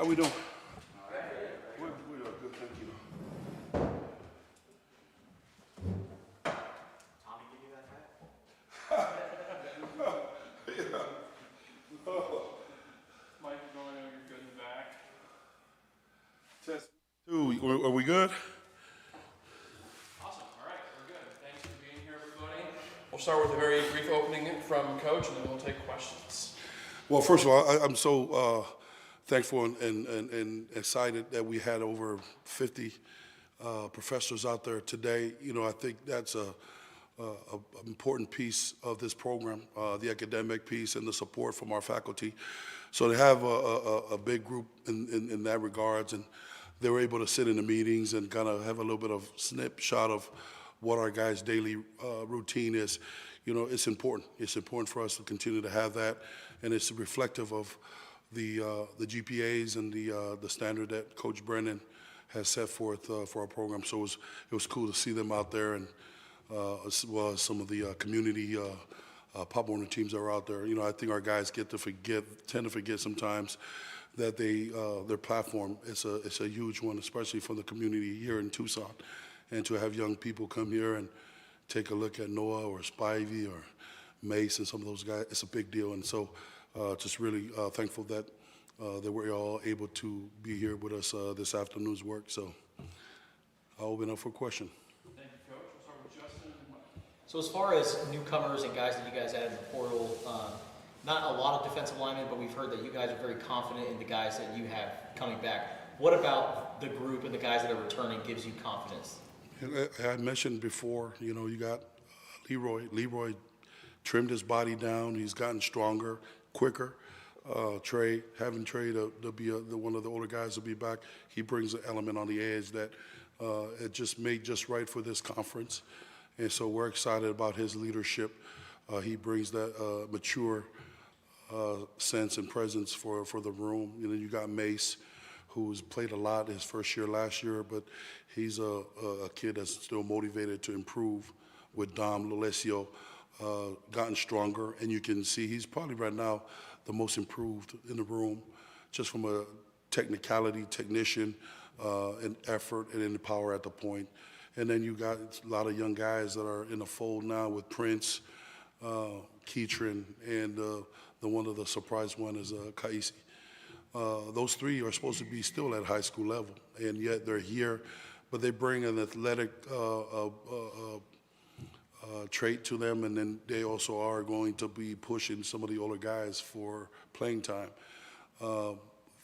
How we doing? We are good, thank you. Tommy give you that hat? Mike, you know you're good in the back. Test two. Are we good? Awesome. All right, we're good. Thanks for being here, everybody. We'll start with a very brief opening from Coach, and then we'll take questions. Well, first of all, I'm so thankful and excited that we had over 50 professors out there today. You know, I think that's an important piece of this program, the academic piece and the support from our faculty. So to have a big group in that regards, and they were able to sit in the meetings and kind of have a little bit of snapshot of what our guys' daily routine is. You know, it's important. It's important for us to continue to have that, and it's reflective of the GPAs and the standard that Coach Brennan has set forth for our program. So it was cool to see them out there, and as well as some of the community Pop Warner teams that are out there. You know, I think our guys tend to forget sometimes that their platform is a huge one, especially from the community here in Tucson, and to have young people come here and take a look at Noah or Spivey or Mace and some of those guys, it's a big deal. And so just really thankful that we're all able to be here with us this afternoon's work. So I'll open up for question. Thank you, Coach. We'll start with Justin and Mike. So as far as newcomers and guys that you guys added in the portal, not a lot of defensive linemen, but we've heard that you guys are very confident in the guys that you have coming back. What about the group and the guys that are returning gives you confidence? I mentioned before, you know, you got Leroy. Leroy trimmed his body down. He's gotten stronger, quicker. Having Trey to be one of the older guys to be back, he brings an element on the edge that it just made just right for this conference. And so we're excited about his leadership. He brings that mature sense and presence for the room. You know, you got Mace, who's played a lot his first year last year, but he's a kid that's still motivated to improve. With Dom Lolesio, gotten stronger, and you can see he's probably right now the most improved in the room, just from a technician, and effort and in the power at the point. And then you got a lot of young guys that are in the fold now with Prince, Keatron, and the one of the surprise one is Kaisi. Those three are supposed to be still at high school level, and yet they're here, but they bring an athletic trait to them, and then they also are going to be pushing some of the older guys for playing time.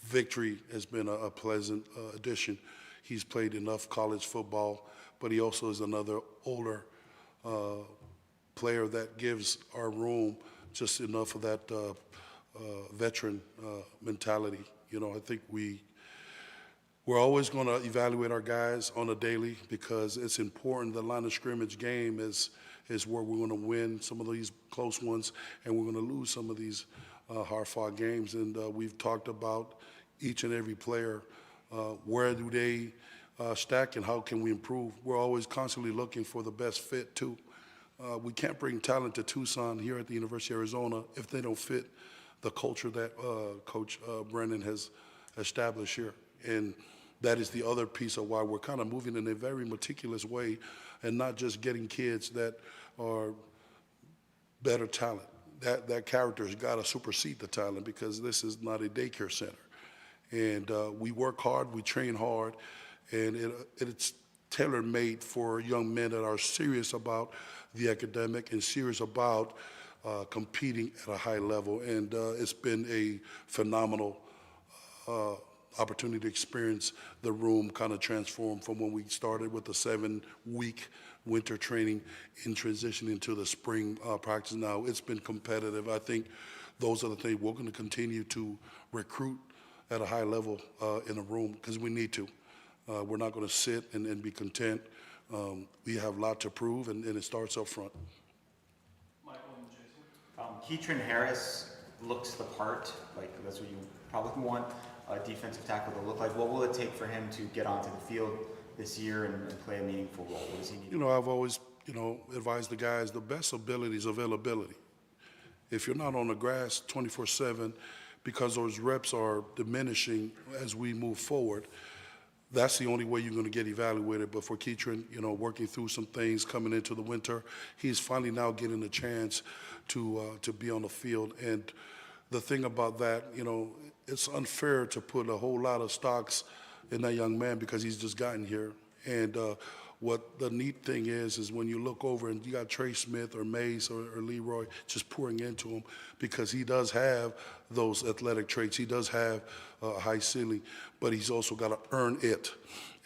Victory has been a pleasant addition. He's played enough college football, but he also is another older player that gives our room just enough of that veteran mentality. You know, I think we're always going to evaluate our guys on a daily because it's important. The line of scrimmage game is where we're going to win some of these close ones, and we're going to lose some of these hard-fought games. And we've talked about each and every player. Where do they stack, and how can we improve? We're always constantly looking for the best fit too. We can't bring talent to Tucson here at the University of Arizona if they don't fit the culture that Coach Brennan has established here. And that is the other piece of why we're kind of moving in a very meticulous way and not just getting kids that are better talent. That character has got to supersede the talent because this is not a daycare center. And we work hard, we train hard, and it's tailor-made for young men that are serious about the academic and serious about competing at a high level. And it's been a phenomenal opportunity to experience the room kind of transform from when we started with the 7-week winter training in transition into the spring practice. Now it's been competitive. I think those are the things we're going to continue to recruit at a high level in the room because we need to. We're not going to sit and be content. We have a lot to prove, and it starts up front. Michael and Jason. Keatron Harris looks the part, like that's what you probably want a defensive tackle to look like. What will it take for him to get onto the field this year and play a meaningful role? What does he need? You know, I've always, advised the guys the best ability is availability. If you're not on the grass 24/7, because those reps are diminishing as we move forward. That's the only way you're going to get evaluated. But for Keatron, working through some things coming into the winter, he's finally now getting a chance to be on the field. And the thing about that, it's unfair to put a whole lot of stocks in that young man because he's just gotten here. And what the neat thing is when you look over and you got Trey Smith or Mace or Leroy just pouring into him, because he does have those athletic traits. He does have a high ceiling, but he's also got to earn it.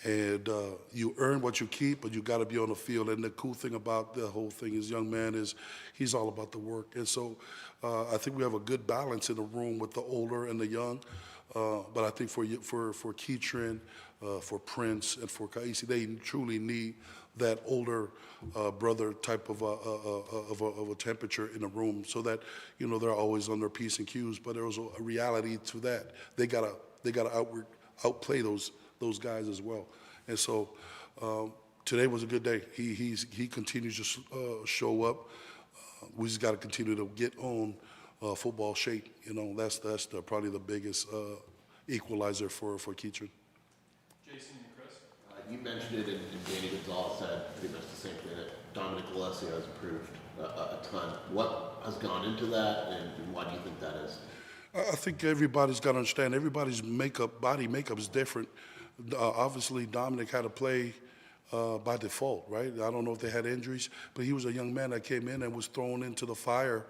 And you earn what you keep, but you got to be on the field. And the cool thing about the whole thing is, young man, is he's all about the work. And so I think we have a good balance in the room with the older and the young. But I think for Keatron, for Prince, and for Kaisi, they truly need that older brother type of a temperature in the room, so that they're always on their P's and Q's. But there's a reality to that. They gotta outplay those guys as well. And so today was a good day. He continues to show up. We just got to continue to get on football shape. That's probably the biggest equalizer for Keatron. Jason and Chris. You mentioned it, and Danny Gonzalez said pretty much the same thing, that Dominic Alessio has improved a ton. What has gone into that, and why do you think that is? I think everybody's got to understand, everybody's body makeup is different. Obviously, Dominic had to play by default, right? I don't know if they had injuries, but he was a young man that came in and was thrown into the fire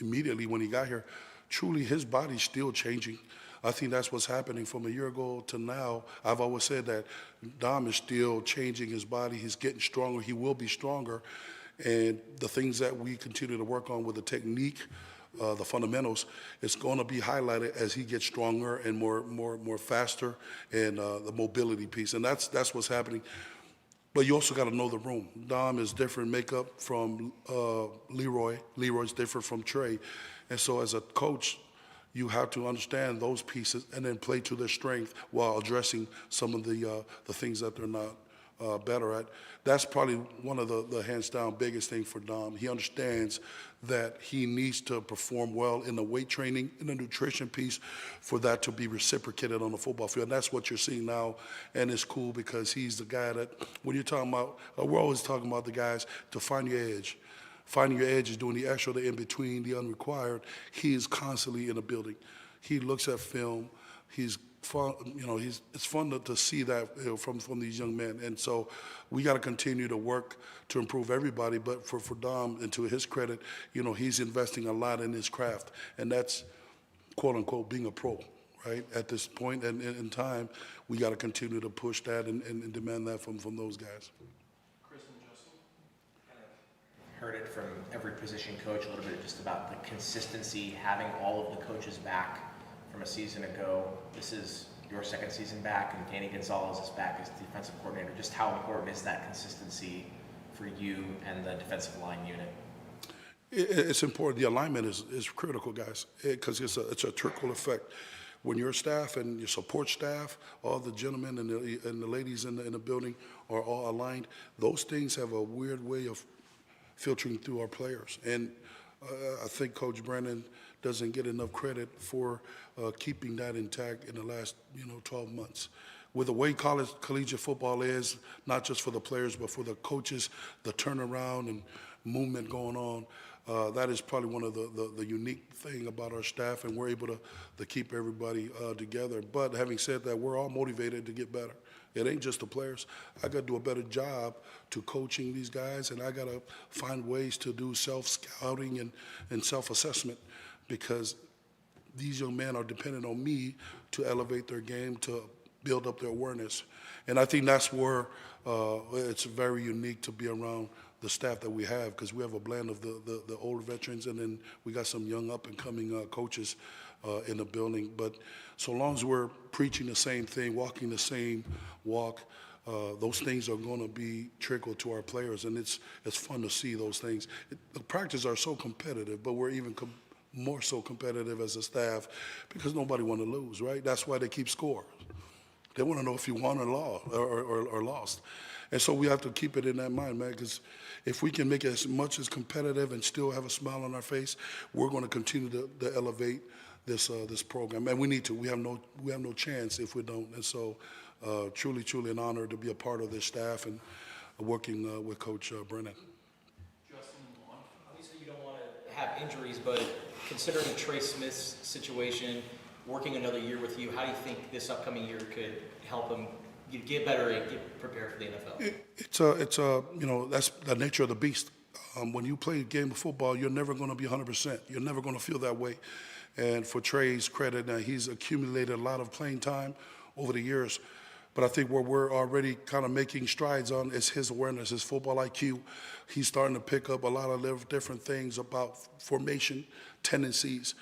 immediately when he got here. Truly, his body's still changing. I think that's what's happening from a year ago to now. I've always said that Dom is still changing his body. He's getting stronger. He will be stronger. And the things that we continue to work on with the technique, the fundamentals, it's going to be highlighted as he gets stronger and more faster, and the mobility piece. And that's what's happening. But you also got to know the room. Dom is different makeup from Leroy. Leroy's different from Trey. And so as a coach, you have to understand those pieces and then play to their strength while addressing some of the things that they're not better at. That's probably one of the hands down biggest thing for Dom. He understands that he needs to perform well in the weight training, in the nutrition piece, for that to be reciprocated on the football field. And that's what you're seeing now, and it's cool because he's the guy that, when you're talking about, we're always talking about the guys to find your edge. Finding your edge is doing the extra, the in-between, the unrequired. He is constantly in the building. He looks at film. He's fun, it's fun to see that from these young men. And so we got to continue to work to improve everybody. But for Dom, and to his credit, he's investing a lot in his craft. And that's, quote unquote, being a pro, right? At this point in time, we got to continue to push that and demand that from those guys. Heard it from every position coach a little bit, just about the consistency, having all of the coaches back from a season ago. This is your second season back, and Danny Gonzalez is back as defensive coordinator. Just how important is that consistency for you and the defensive line unit? It's important. The alignment is critical, guys, because it's a trickle effect. When your staff and your support staff, all the gentlemen and the ladies in the building are all aligned, those things have a weird way of filtering through our players. And I think Coach Brennan doesn't get enough credit for keeping that intact in the last 12 months. With the way collegiate football is, not just for the players, but for the coaches, the turnaround and movement going on, that is probably one of the unique thing about our staff, and we're able to keep everybody together. But having said that, we're all motivated to get better. It ain't just the players. I got to do a better job to coaching these guys, and I got to find ways to do self-scouting and self-assessment, because these young men are dependent on me to elevate their game, to build up their awareness. And I think that's where it's very unique to be around the staff that we have, because we have a blend of the older veterans, and then we got some young up-and-coming coaches in the building. But so long as we're preaching the same thing, walking the same walk, those things are going to be trickled to our players, and it's fun to see those things. The practices are so competitive, but we're even more so competitive as a staff because nobody want to lose, right? That's why they keep score. They want to know if you won or lost. And so we have to keep it in that mind, man, because if we can make it as much as competitive and still have a smile on our face, we're going to continue to elevate this program, and we need to. We have no chance if we don't. And so, truly an honor to be a part of this staff and working with Coach Brennan. Obviously, you don't want to have injuries, but considering Trey Smith's situation, working another year with you, how do you think this upcoming year could help him get better and get prepared for the NFL? It's that's the nature of the beast. When you play a game of football, you're never going to be 100%. You're never going to feel that way. And for Trey's credit, he's accumulated a lot of playing time over the years. But I think where we're already kind of making strides on is his awareness, his football IQ. He's starting to pick up a lot of different things about formation tendencies.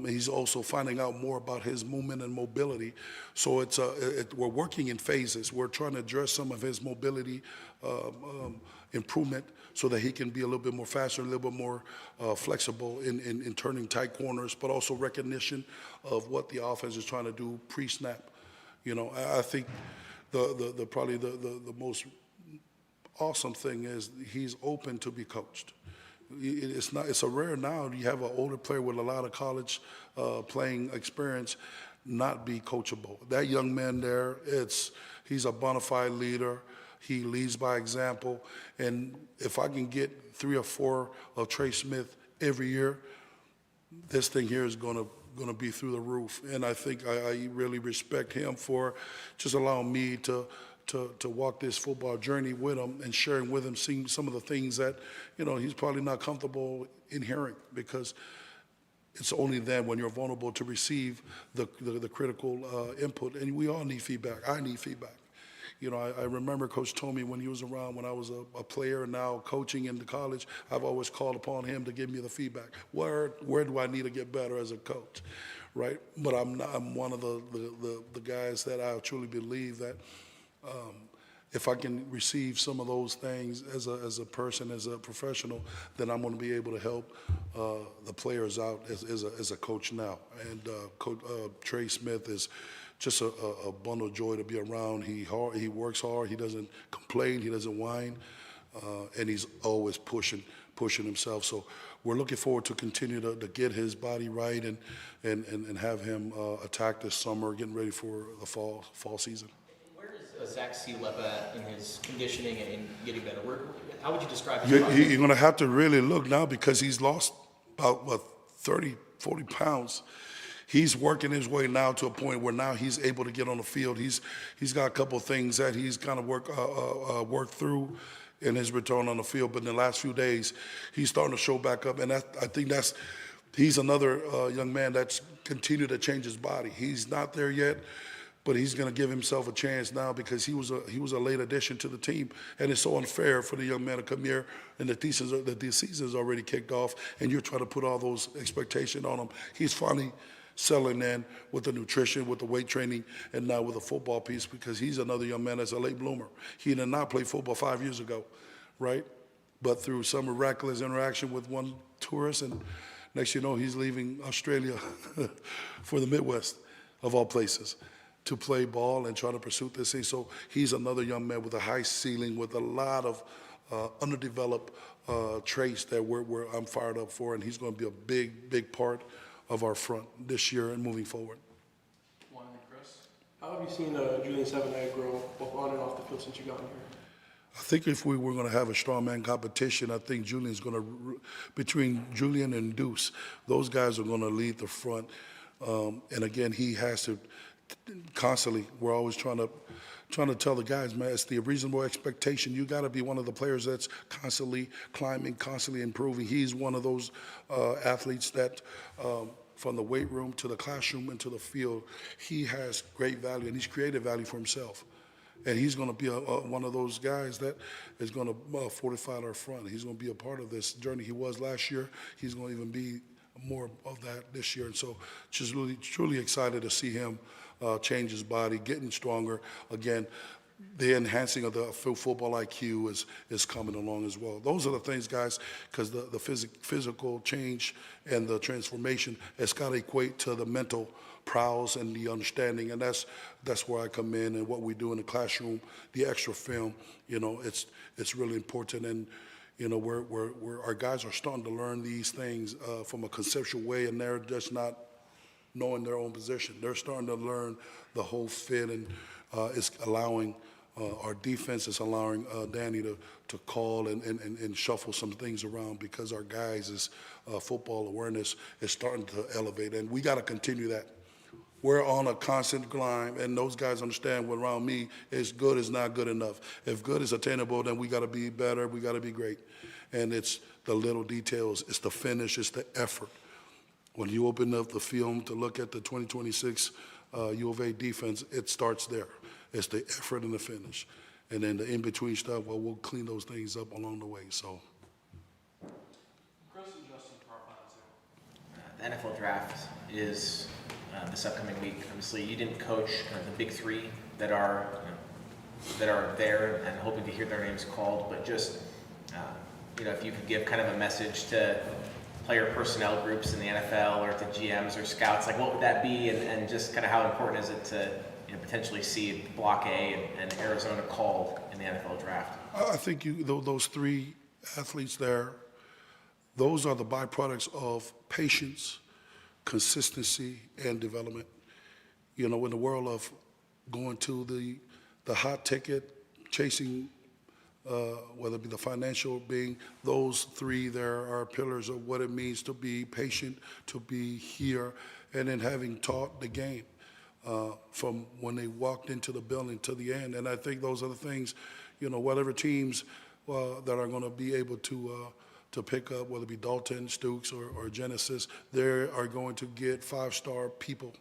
He's also finding out more about his movement and mobility. So we're working in phases. We're trying to address some of his mobility improvement so that he can be a little bit more faster, a little bit more flexible in turning tight corners, but also recognition of what the offense is trying to do pre-snap. I think probably the most awesome thing is he's open to be coached. It's a rare now you have an older player with a lot of college playing experience not be coachable. That young man there, he's a bona fide leader. He leads by example. And if I can get 3 or 4 of Trey Smith every year, this thing here is going to be through the roof. And I think I really respect him for just allowing me to walk this football journey with him and sharing with him, seeing some of the things that, he's probably not comfortable in hearing, because it's only then when you're vulnerable to receive the critical input. And we all need feedback. I need feedback. I remember Coach Tomey when he was around when I was a player and now coaching in the college. I've always called upon him to give me the feedback. Where do I need to get better as a coach, right? But I'm one of the guys that I truly believe that if I can receive some of those things as a person, as a professional, then I'm going to be able to help the players out as a coach now. And Coach Trey Smith is just a bundle of joy to be around. He works hard. He doesn't complain. He doesn't whine, and he's always pushing himself. So we're looking forward to continue to get his body right and have him attack this summer, getting ready for the fall season. Where is Zach Salave'a at in his conditioning and getting better? How would you describe his You're going to have to really look now, because he's lost about 30, 40 pounds. He's working his way now to a point where now he's able to get on the field. He's got a couple of things that he's kind of worked through in his return on the field. But in the last few days, he's starting to show back up. And I think he's another young man that's continued to change his body. He's not there yet, but he's going to give himself a chance now, because he was a late addition to the team. And it's so unfair for the young man to come here and the season's already kicked off, and you're trying to put all those expectations on him. He's finally settling in with the nutrition, with the weight training, and now with the football piece, because he's another young man that's a late bloomer. He did not play football 5 years ago, right? But through some miraculous interaction with one tourist, and next you know, he's leaving Australia for the Midwest, of all places, to play ball and try to pursue this thing. So he's another young man with a high ceiling, with a lot of underdeveloped traits that I'm fired up for, and he's going to be a big part of our front this year and moving forward. Chris? How have you seen Julian Savaiinaea grow both on and off the field since you got in here? I think if we were going to have a strongman competition, I think Julian's going to, between Julian and Deuce, those guys are going to lead the front. And again, he has to constantly, we're always trying to tell the guys, man, it's the reasonable expectation. You got to be one of the players that's constantly climbing, constantly improving. He's one of those athletes that, from the weight room to the classroom and to the field, he has great value, and he's created value for himself. And he's going to be one of those guys that is going to fortify our front. He's going to be a part of this journey. He was last year. He's going to even be more of that this year. And so just really, truly excited to see him change his body, getting stronger. Again, the enhancing of the football IQ is coming along as well. Those are the things, guys, because the physical change and the transformation has got to equate to the mental prowess and the understanding, and that's where I come in, and what we do in the classroom, the extra film, it's really important. And where our guys are starting to learn these things from a conceptual way, and they're just not knowing their own position. They're starting to learn the whole fit, and it's allowing our defense is allowing Danny to call and shuffle some things around because our guys' football awareness is starting to elevate, and we got to continue that. We're on a constant climb, and those guys understand what around me is good is not good enough. If good is attainable, then we got to be better, we got to be great. And it's the little details, it's the finish, it's the effort. When you open up the film to look at the 2026 U of A defense, it starts there. It's the effort and the finish. And then the in-between stuff, well, we'll clean those things up along the way, so. Chris and Justin for our final two. The NFL draft is this upcoming week. Obviously, you didn't coach the big three that are there and hoping to hear their names called, but just if you could give kind of a message to player personnel groups in the NFL or to GMs or scouts, like what would that be, and just kind of how important is it to potentially see Block A and Arizona called in the NFL draft? I think those three athletes there, those are the byproducts of patience, consistency, and development. In the world of going to the hot ticket, chasing, whether it be the financial being, those three there are pillars of what it means to be patient, to be here, and then having taught the game from when they walked into the building to the end. And I think those are the things, whatever teams that are going to be able to pick up, whether it be Dalton, Stooks, or Genesis, they are going to get five-star people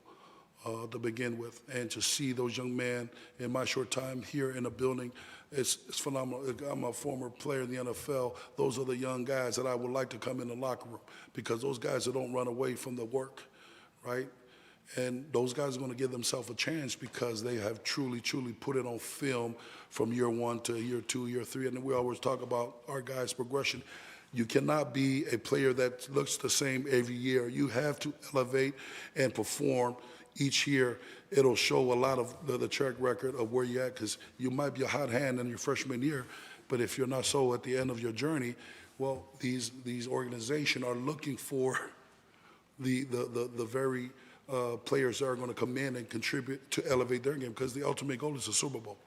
to begin with. And to see those young men in my short time here in the building, it's phenomenal. I'm a former player in the NFL. Those are the young guys that I would like to come in the locker room, because those guys that don't run away from the work, right? And those guys are going to give themselves a chance because they have truly, truly put it on film from year one to year two, year three. And we always talk about our guys' progression. You cannot be a player that looks the same every year. You have to elevate and perform each year. It'll show a lot of the track record of where you're at, because you might be a hot hand in your freshman year, but if you're not so at the end of your journey, well, these organizations are looking for the very players that are going to come in and contribute to elevate their game, because the ultimate goal is the Super Bowl.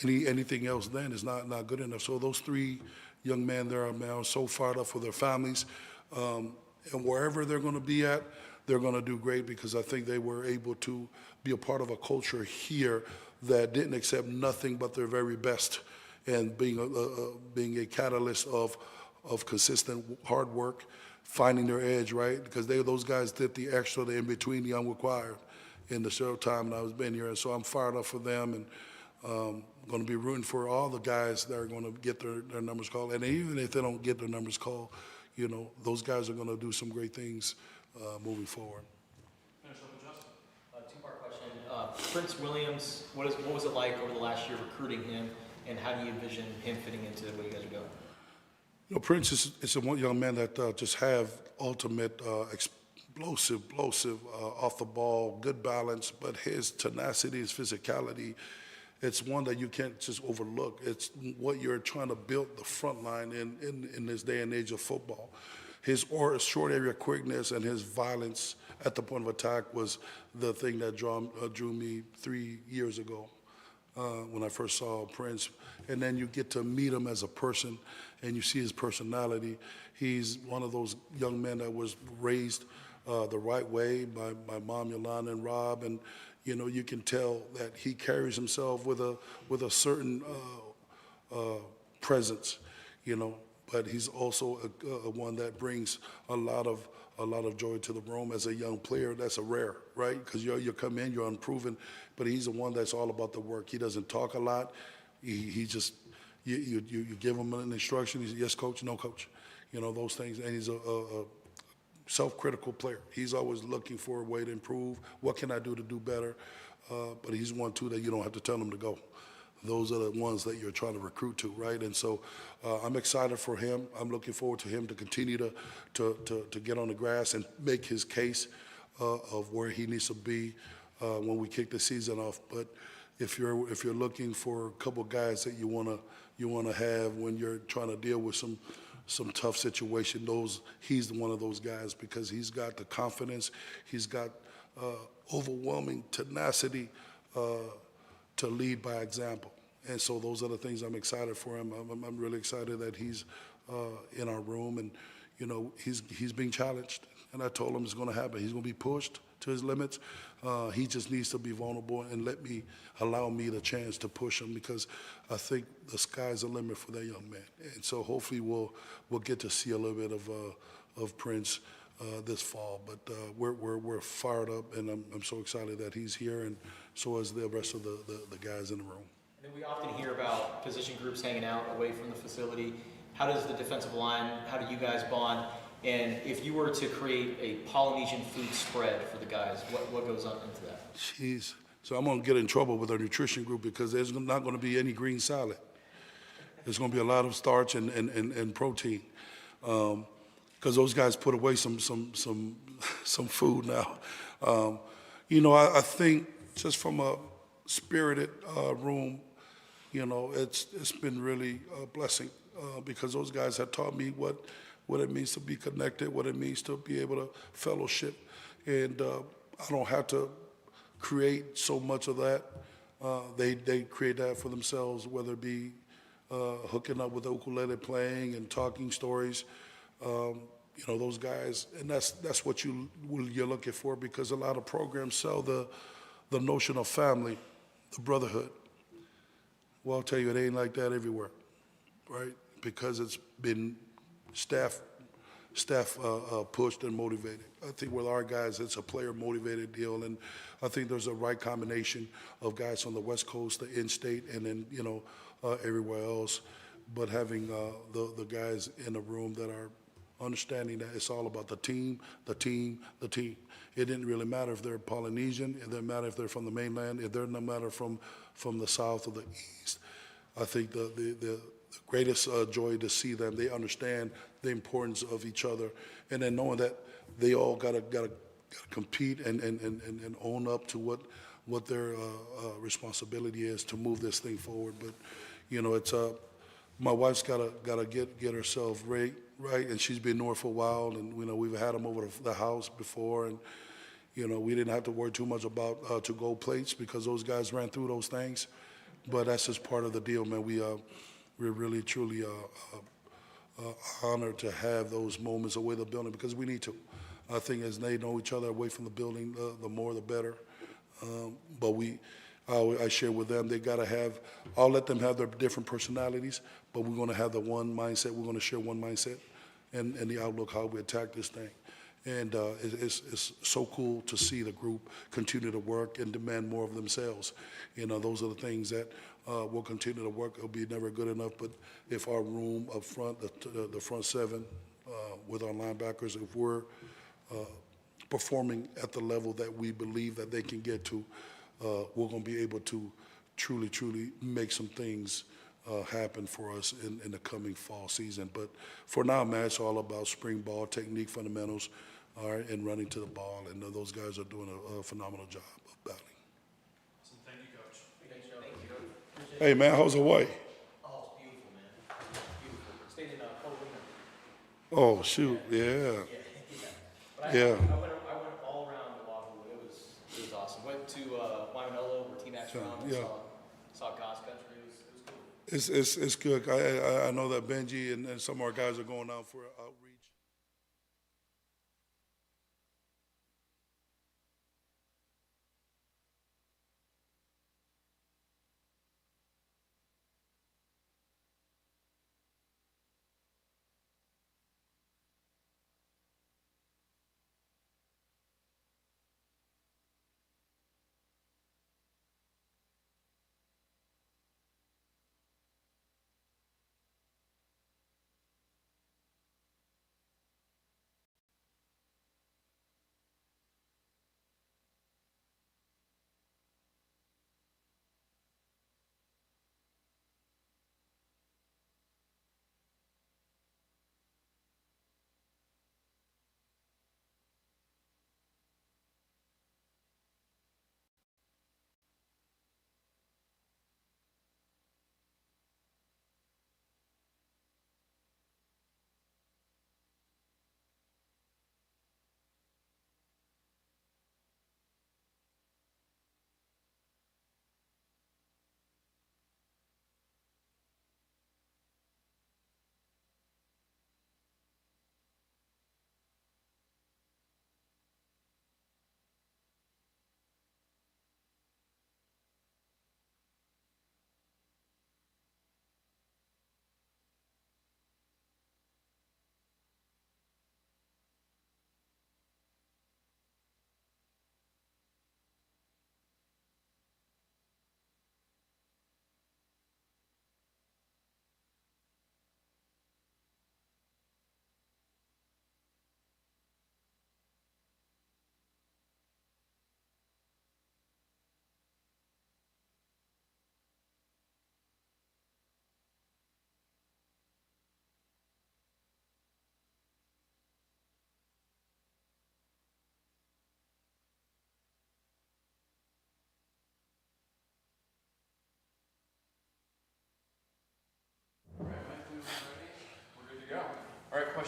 Anything else then is not good enough. So those three young men there are so fired up for their families, and wherever they're going to be at, they're going to do great, because I think they were able to be a part of a culture here that didn't accept nothing but their very best, and being a catalyst of consistent hard work, finding their edge, right? Because those guys did the extra, the in between, the unrequired in the short time that I was been here. And so I'm fired up for them, and going to be rooting for all the guys that are going to get their numbers called. And even if they don't get their numbers called, those guys are going to do some great things moving forward. Finish up with Justin. Two-part question. Prince Williams, what was it like over the last year recruiting him, and how do you envision him fitting into what you guys are doing? Prince is a one young man that just have ultimate explosive, off the ball, good balance, but his tenacity, his physicality, it's one that you can't just overlook. It's what you're trying to build the front line in this day and age of football. His short area quickness and his violence at the point of attack was the thing that drew me 3 years ago when I first saw Prince. And then you get to meet him as a person, and you see his personality. He's one of those young men that was raised the right way by my mom, Yolanda, and Rob, and you can tell that he carries himself with a certain presence, but he's also a one that brings a lot of joy to the room as a young player. That's a rare, right? Because you come in, you're unproven, but he's the one that's all about the work. He doesn't talk a lot. He just you give him an instruction. He's yes, coach, no, coach. Those things, and he's a self-critical player. He's always looking for a way to improve. What can I do to do better? But he's one, too, that you don't have to tell him to go. Those are the ones that you're trying to recruit to, right? And so I'm excited for him. I'm looking forward to him to continue to get on the grass and make his case of where he needs to be when we kick the season off. But if you're looking for a couple guys that you wanna have when you're trying to deal with some tough situation, he's one of those guys, because he's got the confidence, he's got overwhelming tenacity to lead by example. And so those are the things I'm excited for him. I'm really excited that he's in our room, and he's being challenged. And I told him it's going to happen. He's going to be pushed to his limits. He just needs to be vulnerable and allow me the chance to push him, because I think the sky's the limit for that young man. And so hopefully we'll get to see a little bit of Prince this fall. But we're fired up, and I'm so excited that he's here, and so is the rest of the guys in the room. And then we often hear about position groups hanging out away from the facility. How does the defensive line, how do you guys bond? And if you were to create a Polynesian food spread for the guys, what goes on into that? Jeez. So I'm going to get in trouble with our nutrition group, because there's not going to be any green salad. There's going to be a lot of starch and protein, because those guys put away some food now. I think just from a spirited room, it's been really a blessing, because those guys have taught me what it means to be connected, what it means to be able to fellowship. And I don't have to create so much of that. They create that for themselves, whether it be hooking up with the ukulele playing and talking stories. Those guys, and that's what you're looking for, because a lot of programs sell the notion of family, the brotherhood. Well, I'll tell you, it ain't like that everywhere, right? Because it's been staff pushed and motivated. I think with our guys, it's a player-motivated deal, and I think there's a right combination of guys on the West Coast, the in-state, and then everywhere else. But having the guys in the room that are understanding that it's all about the team, the team, the team. It didn't really matter if they're Polynesian. It didn't matter if they're from the mainland. It doesn't matter from the south or the east. I think the greatest joy to see them. They understand the importance of each other, and then knowing that they all gotta compete and own up to what their responsibility is to move this thing forward. But it's my wife's gotta get herself right, and she's been north for a while, and we've had them over the house before, and we didn't have to worry too much about to-go plates, because those guys ran through those things. But that's just part of the deal, man. We're really truly honored to have those moments away the building, because we need to. I think as they know each other away from the building, the more the better. But I share with them, they gotta have. I'll let them have their different personalities, but we're gonna have the one mindset. We're gonna share one mindset, and the outlook how we attack this thing. And it's so cool to see the group continue to work and demand more of themselves. Those are the things that we'll continue to work. It'll be never good enough, but if our room up front, the front seven, with our linebackers, if we're performing at the level that we believe that they can get to, we're going to be able to truly make some things happen for us in the coming fall season. But for now, man, it's all about spring ball, technique, fundamentals, all right, and running to the ball. And those guys are doing a phenomenal job of battling. Awesome. Thank you, Coach. Thank you. Hey, man, how's Hawaii? Oh, it's beautiful, man. Beautiful. Stayed in Peru. Oh, shoot, yeah. But Yeah. I went all around Oahu. It was awesome. Went to Waimanalo, where Team Max Sure, from, and yeah. saw God's country. It was cool. It's good. I know that Benji and some of our guys are going out for outreach.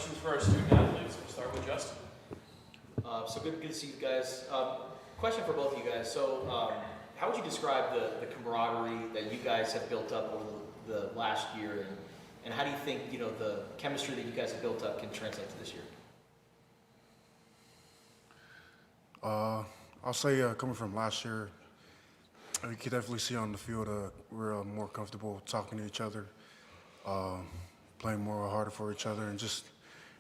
questions for our student athletes. We'll start with Justin. So good to see you guys. Question for both of you guys. So how would you describe the camaraderie that you guys have built up over the last year, and how do you think, you know, the chemistry that you guys have built up can translate to this year? I'll say coming from last year, you could definitely see on the field we're more comfortable talking to each other, playing more harder for each other, and just,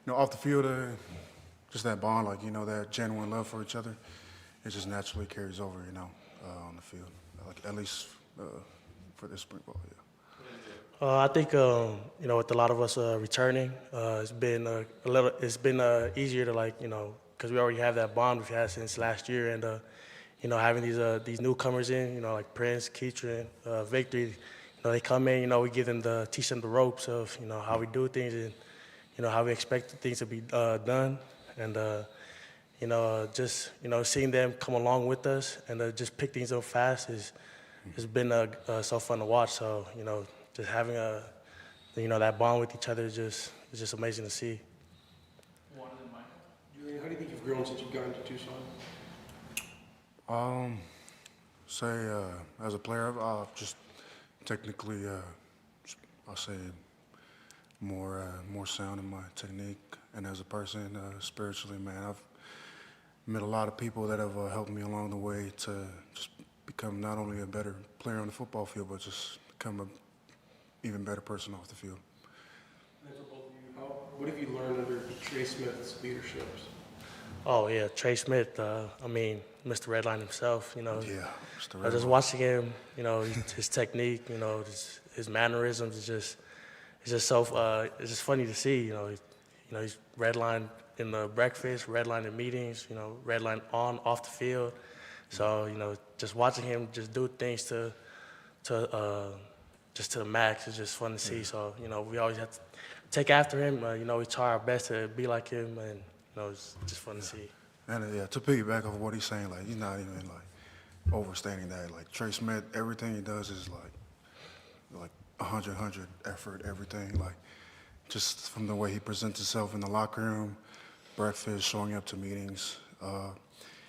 you know, off the field, just that bond, like, you know, that genuine love for each other, it just naturally carries over, you know, on the field, like at least for this spring ball, yeah. I think you know, with a lot of us returning, it's been easier to, like, you know, because we already have that bond we've had since last year, and you know, having these newcomers in, you know, like Prince, Keatron, Victory, you know, they come in, you know, we teach them the ropes of, you know, how we do things and, you know, how we expect things to be done, and you know, just, you know, seeing them come along with us and just pick things up fast has been so fun to watch. So, you know, just having you know, that bond with each other is just amazing to see. Julian, how do you think you've grown since you've gotten to Tucson? Say as a player, just technically, I'll say more sound in my technique, and as a person, spiritually, man, I've met a lot of people that have helped me along the way to just become not only a better player on the football field, but just become a even better person off the field. And for both of you, what have you learned under Trey Smith's leadership? Oh yeah, Trey Smith. I mean, Mr. Redline himself. You know, Yeah, Mr. I just Redline. watching him. You know, his technique. You know, his mannerisms. It's just so. It's just funny to see. You know, he's redline in the breakfast, redline in meetings. You know, redline on off the field. So, you know, just watching him just do things just to the max is just fun to see. So, you know, we always have to take after him. You know, we try our best to be like him, and, you know, it's just fun to see. And yeah, to piggyback off what he's saying, like, he's not even like overstating that. Like, Trey Smith, everything he does is like 100 effort, everything. Like, just from the way he presents himself in the locker room, breakfast, showing up to meetings.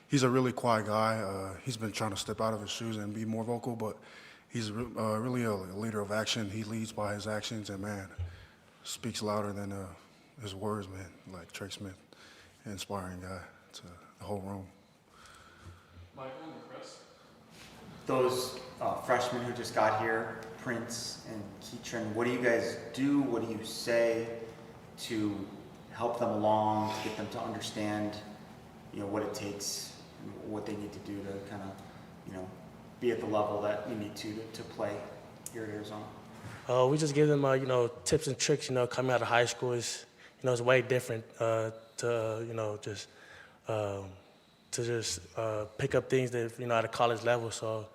He's a really quiet guy. He's been trying to step out of his shoes and be more vocal, but he's really a leader of action. He leads by his actions, and, man, speaks louder than his words, man. Like Trey Smith, an inspiring guy to the whole room. Michael and Chris. Those freshmen who just got here, Prince and Keatron, what do you guys do? What do you say to help them along, to get them to understand, you know, what it takes, what they need to do to kind of, you know, be at the level that you need to play here at Arizona? We just give them, you know, tips and tricks. You know, coming out of high school is, you know, it's way different to, you know, just pick up things that, you know, at a college level. So,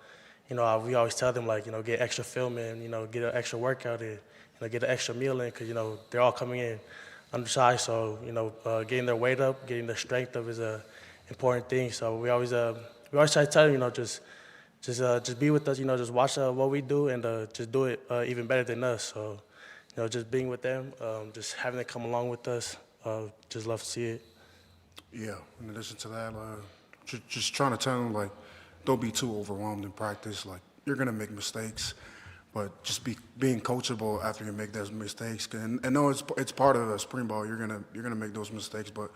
you know, we always tell them, like, you know, get extra film in, you know, get an extra workout in, you know, get an extra meal in, because, you know, they're all coming in undersized. So, you know, getting their weight up, getting their strength up is a important thing. So we always try to tell them, you know, just be with us, you know, just watch what we do and just do it even better than us. So, you know, just being with them, just having them come along with us, just love to see it. Yeah, in addition to that, just trying to tell them, like, don't be too overwhelmed in practice. Like, you're going to make mistakes, but just being coachable after you make those mistakes. And no, it's part of the spring ball. You're gonna make those mistakes, but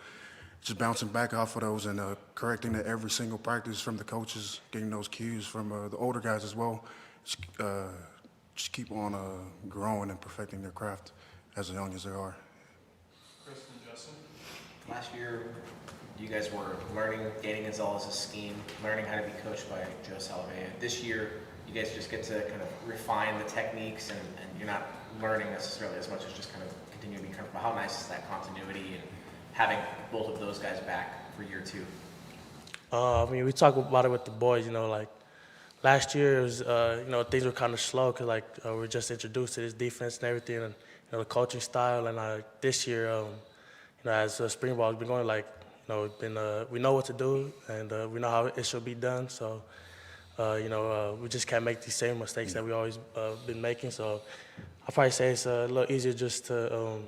just bouncing back off of those and correcting it every single practice from the coaches, getting those cues from the older guys as well. Just keep on growing and perfecting their craft as young as they are. Chris and Justin. Last year, you guys were learning Danny Gonzalez's scheme, learning how to be coached by Joe Salave'a. This year, you guys just get to kind of refine the techniques, and you're not learning necessarily as much as just kind of continue to be comfortable. How nice is that continuity and having both of those guys back for year two? I mean, we talk about it with the boys, you know, like last year it was, you know, things were kind of slow because, like, we were just introduced to this defense and everything, and, you know, the coaching style. And this year, you know, as spring ball has been going, like, you know, it's been, we know what to do, and we know how it should be done. So, you know, we just can't make these same mistakes that we always been making. So I'll probably say it's a little easier just to,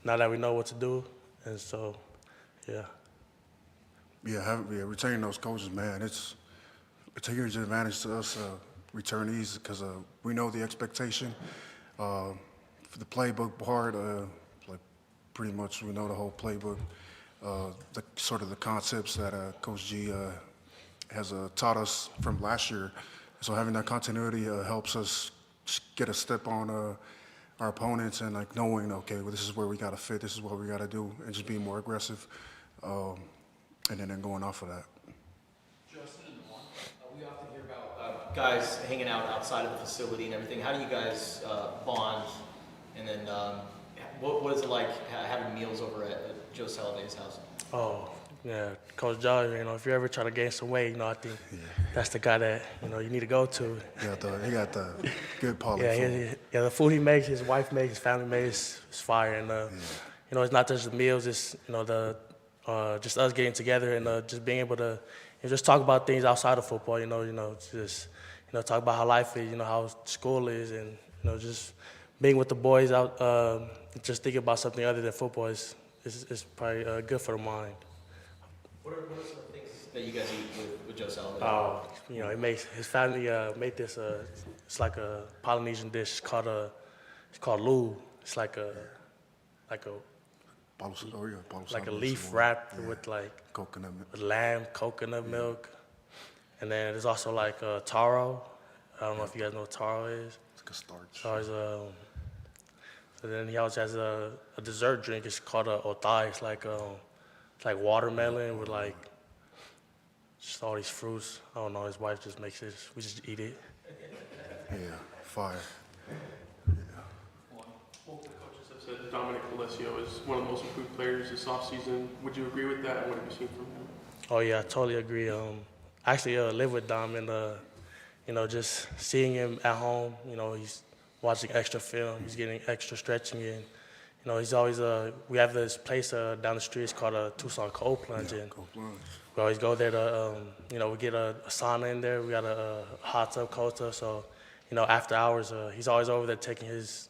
now that we know what to do, And so, yeah. Retaining those coaches, man, it's a huge advantage to us returnees because we know the expectation. For the playbook part, like pretty much we know the whole playbook, the sort of the concepts that Coach G has taught us from last year. So having that continuity helps us get a step on our opponents and like knowing, okay, well, this is where we got to fit, this is what we got to do, and just being more aggressive, and then going off of that. Justin and Juan. We often hear about guys hanging out outside of the facility and everything. How do you guys bond? And then what is it like having meals over at Joe Salave'a's house? Oh, yeah, Coach Joe, if you ever try to gain some weight, I think that's the guy that, you need to go to. He got the good quality food. The food he makes, his wife makes, his family makes, is fire. And, it's not just the meals, it's, just us getting together and just being able to just talk about things outside of football, just, talk about how life is, how school is, and, just being with the boys out, just thinking about something other than football is probably good for the mind. What are some of the things that you guys eat with Joe Salave'a? Oh, he makes his family made this. It's like a Polynesian dish. It's called lu. It's like a leaf wrapped with like coconut milk. with lamb, coconut milk, and then there's also like taro. I don't know if you guys know what taro is. It's like a starch. And then he also has a dessert drink. It's called a otai. It's like watermelon with like just all these fruits. I don't know. His wife just makes it. We just eat it. Yeah, fire. Both the coaches have said Dominic Alessio is one of the most improved players this offseason. Would you agree with that, and what have you seen from him? Oh yeah, I totally agree. I actually live with Dom, and just seeing him at home. He's watching extra film. He's getting extra stretching in. He's always we have this place down the street. It's called Tucson Cold Plunge, and Cold plunge. we always go there to we get a sauna in there. We got a hot tub, cold tub. So after hours, he's always over there taking his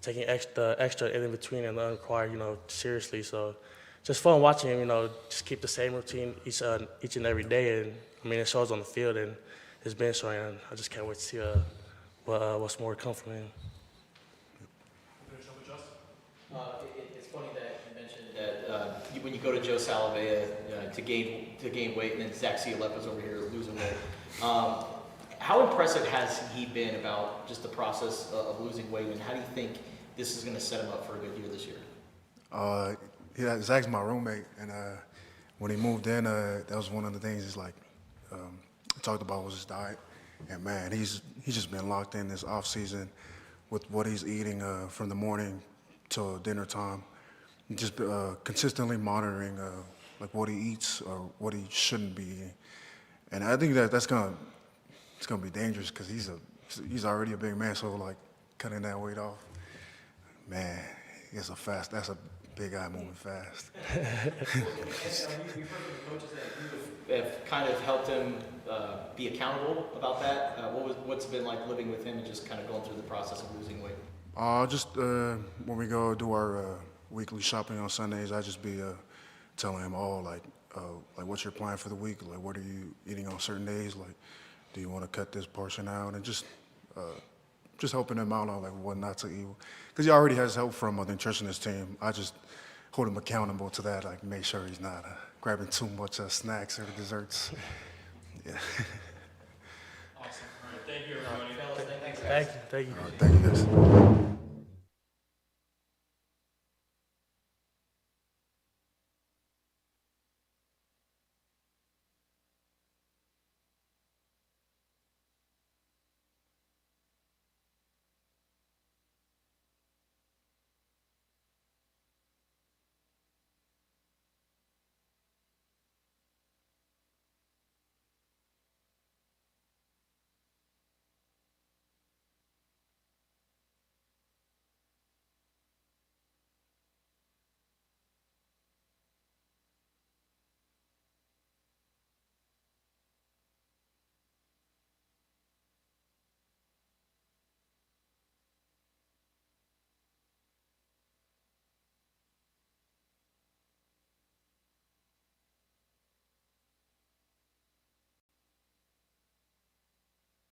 taking extra in between and unrequired, seriously. So just fun watching him, just keep the same routine each and every day. And it shows on the field and it's been showing. And I just can't wait to see what's more to come from him. It's funny that you mentioned that when you go to Joe Salave'a to gain weight, and then Zach Cialepa's over here losing weight. How impressive has he been about just the process of losing weight, and how do you think this is going to set him up for a good year this year? Zach's my roommate, and when he moved in, that was one of the things. He's like, I talked about was his diet, and man, he's just been locked in this off season with what he's eating from the morning till dinner time, just consistently monitoring like what he eats or what he shouldn't be eating, and I think that's gonna be dangerous because he's already a big man, so like cutting that weight off, man, that's a big guy moving fast. We've heard from the coaches that you have kind of helped him be accountable about that. What's it been like living with him and just kind of going through the process of losing weight? Just when we go do our weekly shopping on Sundays, I just be telling him, like what's your plan for the week? Like, what are you eating on certain days? Like, do you want to cut this portion out? And just helping him out on like what not to eat. Because he already has help from a nutritionist team. I just hold him accountable to that. Like, make sure he's not grabbing too much snacks or desserts. Yeah. Awesome. All right. Thank you, everybody. Thanks, guys. Thank you. Thank you, guys.